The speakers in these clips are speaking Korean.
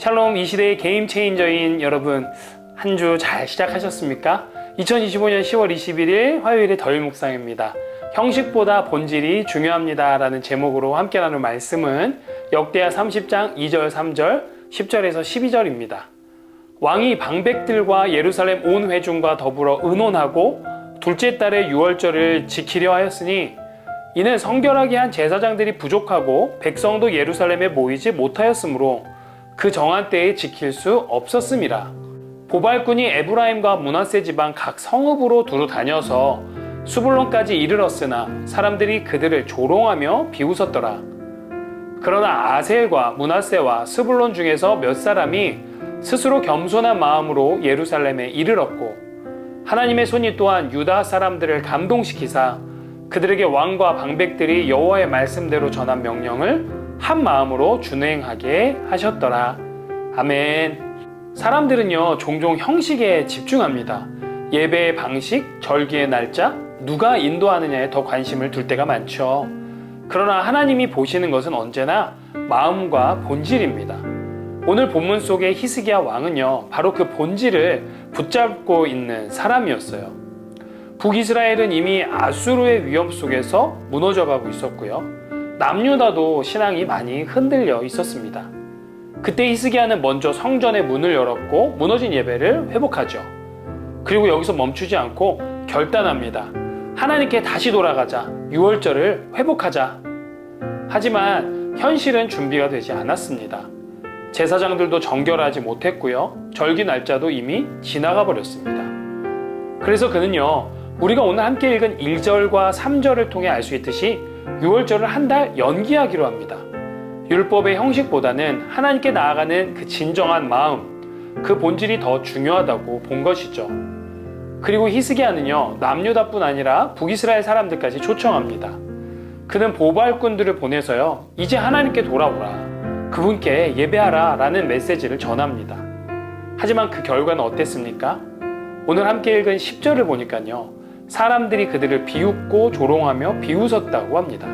샬롬, 이 시대의 게임 체인저인 여러분, 한 주 잘 시작하셨습니까? 2025년 10월 21일 화요일의 덜 묵상입니다. 형식보다 본질이 중요합니다 라는 제목으로 함께 나눌 말씀은 역대하 30장 2절 3절 10절에서 12절입니다. 왕이 방백들과 예루살렘 온 회중과 더불어 의논하고 둘째 달의 유월절을 지키려 하였으니 이는 성결하게 한 제사장들이 부족하고 백성도 예루살렘에 모이지 못하였으므로 그 정한 때에 지킬 수 없었음이라. 보발꾼이 에브라임과 므낫세 지방 각 성읍으로 두루 다녀서 수불론까지 이르렀으나 사람들이 그들을 조롱하며 비웃었더라. 그러나 아셀과 므낫세와 스불론 중에서 몇 사람이 스스로 겸손한 마음으로 예루살렘에 이르렀고 하나님의 손이 또한 유다 사람들을 감동시키사 그들에게 왕과 방백들이 여호와의 말씀대로 전한 명령을 한 마음으로 준행하게 하셨더라. 아멘. 사람들은요, 종종 형식에 집중합니다. 예배의 방식, 절기의 날짜, 누가 인도하느냐에 더 관심을 둘 때가 많죠. 그러나 하나님이 보시는 것은 언제나 마음과 본질입니다. 오늘 본문 속의 히스기야 왕은요, 바로 그 본질을 붙잡고 있는 사람이었어요. 북이스라엘은 이미 아수르의 위험 속에서 무너져가고 있었고요. 남유다도 신앙이 많이 흔들려 있었습니다. 그때 히스기야는 먼저 성전의 문을 열었고 무너진 예배를 회복하죠. 그리고 여기서 멈추지 않고 결단합니다. 하나님께 다시 돌아가자. 유월절을 회복하자. 하지만 현실은 준비가 되지 않았습니다. 제사장들도 정결하지 못했고요. 절기 날짜도 이미 지나가 버렸습니다. 그래서 그는요, 우리가 오늘 함께 읽은 1절과 3절을 통해 알 수 있듯이 유월절을 한 달 연기하기로 합니다. 율법의 형식보다는 하나님께 나아가는 그 진정한 마음, 그 본질이 더 중요하다고 본 것이죠. 그리고 히스기야는요, 남유다뿐 아니라 북이스라엘 사람들까지 초청합니다. 그는 보발꾼들을 보내서요, 이제 하나님께 돌아오라, 그분께 예배하라 라는 메시지를 전합니다. 하지만 그 결과는 어땠습니까? 오늘 함께 읽은 10절을 보니까요, 사람들이 그들을 비웃고 조롱하며 비웃었다고 합니다.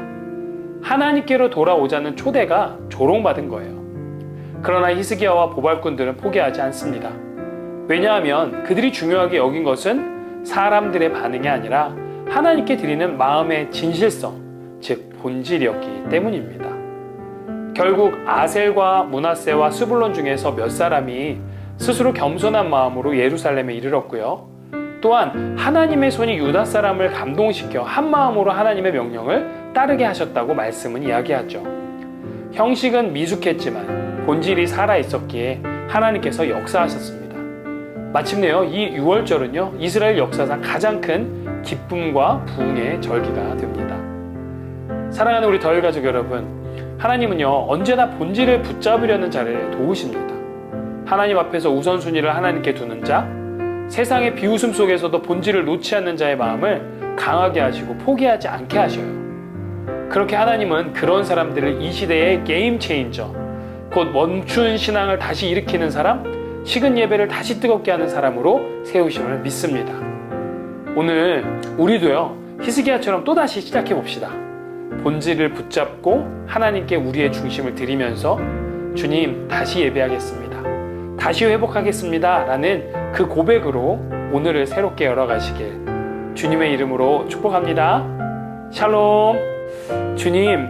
하나님께로 돌아오자는 초대가 조롱받은 거예요. 그러나 히스기야와 보발꾼들은 포기하지 않습니다. 왜냐하면 그들이 중요하게 여긴 것은 사람들의 반응이 아니라 하나님께 드리는 마음의 진실성, 즉 본질이었기 때문입니다. 결국 아셀과 므낫세와 스불론 중에서 몇 사람이 스스로 겸손한 마음으로 예루살렘에 이르렀고요. 또한 하나님의 손이 유다 사람을 감동시켜 한 마음으로 하나님의 명령을 따르게 하셨다고 말씀은 이야기하죠. 형식은 미숙했지만 본질이 살아있었기에 하나님께서 역사하셨습니다. 마침내요, 이 유월절은요, 이스라엘 역사상 가장 큰 기쁨과 부흥의 절기가 됩니다. 사랑하는 우리 덜 가족 여러분, 하나님은요, 언제나 본질을 붙잡으려는 자를 도우십니다. 하나님 앞에서 우선순위를 하나님께 두는 자, 세상의 비웃음 속에서도 본질을 놓지 않는 자의 마음을 강하게 하시고 포기하지 않게 하셔요. 그렇게 하나님은 그런 사람들을 이 시대의 게임 체인저, 곧 멈춘 신앙을 다시 일으키는 사람, 식은 예배를 다시 뜨겁게 하는 사람으로 세우심을 믿습니다. 오늘 우리도요, 히스기야처럼 또다시 시작해 봅시다. 본질을 붙잡고 하나님께 우리의 중심을 드리면서 주님, 다시 예배하겠습니다, 다시 회복하겠습니다 라는 그 고백으로 오늘을 새롭게 열어가시길 주님의 이름으로 축복합니다. 샬롬. 주님,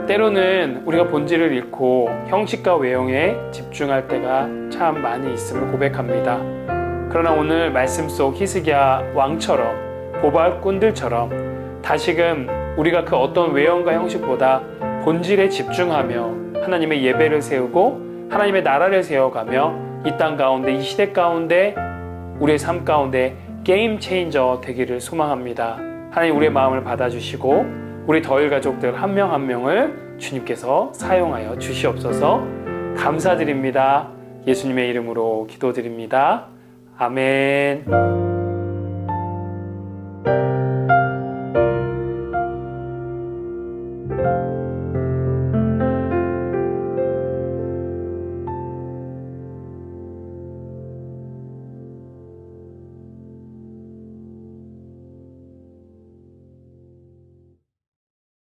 때로는 우리가 본질을 잃고 형식과 외형에 집중할 때가 참 많이 있음을 고백합니다. 그러나 오늘 말씀 속 히스기야 왕처럼, 보발꾼들처럼 다시금 우리가 그 어떤 외형과 형식보다 본질에 집중하며 하나님의 예배를 세우고 하나님의 나라를 세워가며 이 땅 가운데, 이 시대 가운데, 우리의 삶 가운데 게임 체인저 되기를 소망합니다. 하나님, 우리의 마음을 받아주시고 우리 덜 가족들 한 명 한 명을 주님께서 사용하여 주시옵소서. 감사드립니다. 예수님의 이름으로 기도드립니다. 아멘.